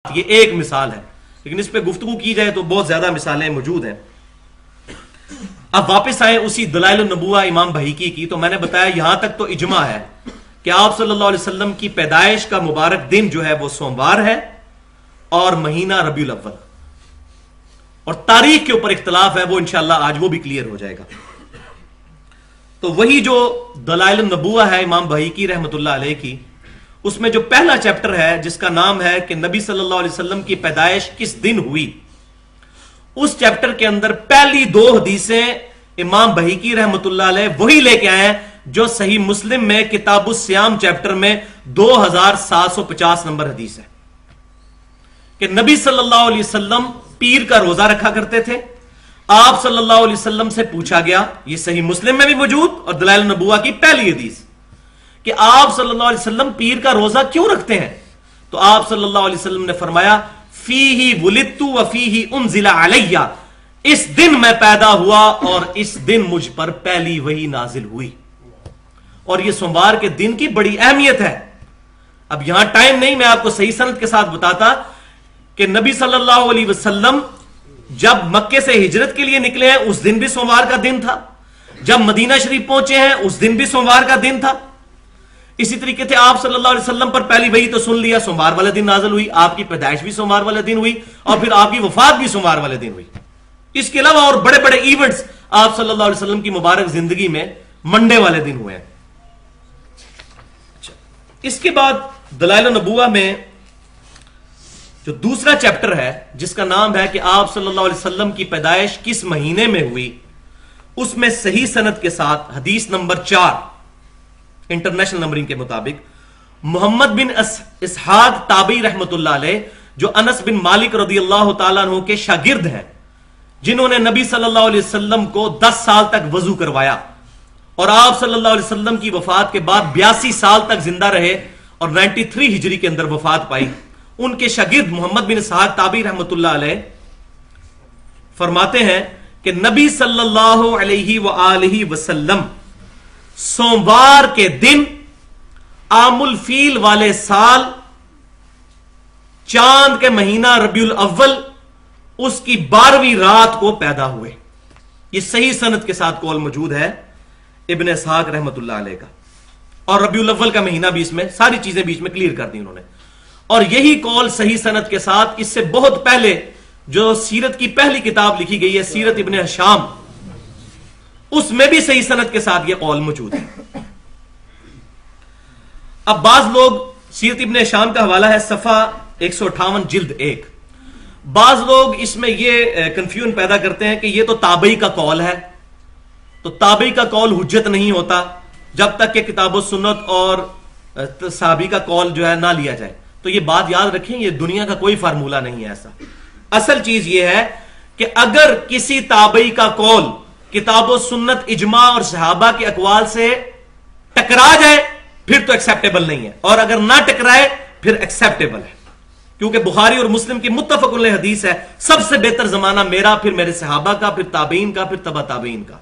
یہ ایک مثال ہے، لیکن اس پہ گفتگو کی جائے تو بہت زیادہ مثالیں موجود ہیں۔ اب واپس آئیں اسی دلائل النبوہ امام بہیقی کی، تو میں نے بتایا یہاں تک تو اجماع ہے کہ آپ صلی اللہ علیہ وسلم کی پیدائش کا مبارک دن جو ہے وہ سوموار ہے اور مہینہ ربیع الاول، اور تاریخ کے اوپر اختلاف ہے، وہ انشاءاللہ آج وہ بھی کلیئر ہو جائے گا۔ تو وہی جو دلائل النبوہ ہے امام بہیقی رحمۃ اللہ علیہ کی، اس میں جو پہلا چیپٹر ہے جس کا نام ہے کہ نبی صلی اللہ علیہ وسلم کی پیدائش کس دن ہوئی، اس چیپٹر کے اندر پہلی دو حدیثیں امام بہیقی رحمۃ اللہ علیہ وہی لے کے آئے ہیں جو صحیح مسلم میں کتاب الصیام چیپٹر میں 2750 نمبر حدیث ہے، کہ نبی صلی اللہ علیہ وسلم پیر کا روزہ رکھا کرتے تھے۔ آپ صلی اللہ علیہ وسلم سے پوچھا گیا، یہ صحیح مسلم میں بھی موجود اور دلائل النبوہ کی پہلی حدیث، کہ آپ صلی اللہ علیہ وسلم پیر کا روزہ کیوں رکھتے ہیں؟ تو آپ صلی اللہ علیہ وسلم نے فرمایا فیہ ولدت وفیہ انزل علی، اس دن میں پیدا ہوا اور اس دن مجھ پر پہلی وحی نازل ہوئی۔ اور یہ سوموار کے دن کی بڑی اہمیت ہے۔ اب یہاں ٹائم نہیں، میں آپ کو صحیح سند کے ساتھ بتاتا کہ نبی صلی اللہ علیہ وسلم جب مکے سے ہجرت کے لیے نکلے ہیں اس دن بھی سوموار کا دن تھا، جب مدینہ شریف پہنچے ہیں اس دن بھی سوموار کا دن تھا۔ اسی طریقے سے آپ صلی اللہ علیہ وسلم پر پہلی وحی تو سن لیا، سوموار والے دن نازل ہوئی، آپ کی پیدائش بھی سوموار والے دن ہوئی، اور پھر آپ کی وفات بھی سوموار والے دن ہوئی۔ اس کے علاوہ اور بڑے بڑے ایونٹس آپ صلی اللہ علیہ وسلم کی مبارک زندگی میں منڈے والے دن ہوئے ہیں۔ اس کے بعد دلائل النبوہ میں جو دوسرا چیپٹر ہے جس کا نام ہے کہ آپ صلی اللہ علیہ وسلم کی پیدائش کس مہینے میں ہوئی، اس میں صحیح سند کے ساتھ حدیث نمبر 4 انٹرنیشنل نمبرنگ کے مطابق محمد بن اسحاق تابعی رحمت اللہ علیہ، جو انس بن مالک رضی اللہ تعالیٰ عنہ کے شاگرد ہیں، جنہوں نے نبی صلی اللہ علیہ وسلم کو 10 سال تک وضو کروایا اور آپ صلی اللہ علیہ وسلم کی وفات کے بعد 82 سال تک زندہ رہے اور 93 ہجری کے اندر وفات پائی، ان کے شاگرد محمد بن اسحاق تابعی رحمت اللہ علیہ فرماتے ہیں کہ نبی صلی اللہ علیہ وآلہ وسلم سوموار کے دن عام الفیل والے سال چاند کے مہینہ ربیع الاول اس کی 12ویں رات کو پیدا ہوئے۔ یہ صحیح سند کے ساتھ قول موجود ہے ابن اسحاق رحمت اللہ علیہ کا، اور ربیع الاول کا مہینہ بھی اس میں، ساری چیزیں بیچ میں کلیئر کر دی انہوں نے۔ اور یہی قول صحیح سند کے ساتھ اس سے بہت پہلے جو سیرت کی پہلی کتاب لکھی گئی ہے سیرت ابن ہشام، اس میں بھی صحیح سند کے ساتھ یہ قول موجود ہے۔ اب بعض لوگ سیرت ابن ہشام کا حوالہ ہے صفحہ 158 جلد 1، بعض لوگ اس میں یہ کنفیوژن پیدا کرتے ہیں کہ یہ تو تابعی کا قول ہے، تو تابعی کا قول حجت نہیں ہوتا جب تک کہ کتاب و سنت اور صحابی کا قول جو ہے نہ لیا جائے۔ تو یہ بات یاد رکھیں، یہ دنیا کا کوئی فارمولہ نہیں ہے ایسا۔ اصل چیز یہ ہے کہ اگر کسی تابعی کا قول کتاب و سنت اجماع اور صحابہ کے اقوال سے ٹکرا جائے پھر تو ایکسیپٹیبل نہیں ہے، اور اگر نہ ٹکرائے پھر ایکسیپٹیبل ہے، کیونکہ بخاری اور مسلم کی متفق علیہ حدیث ہے، سب سے بہتر زمانہ میرا، پھر میرے صحابہ کا، پھر تابعین کا، پھر تبع تابعین کا۔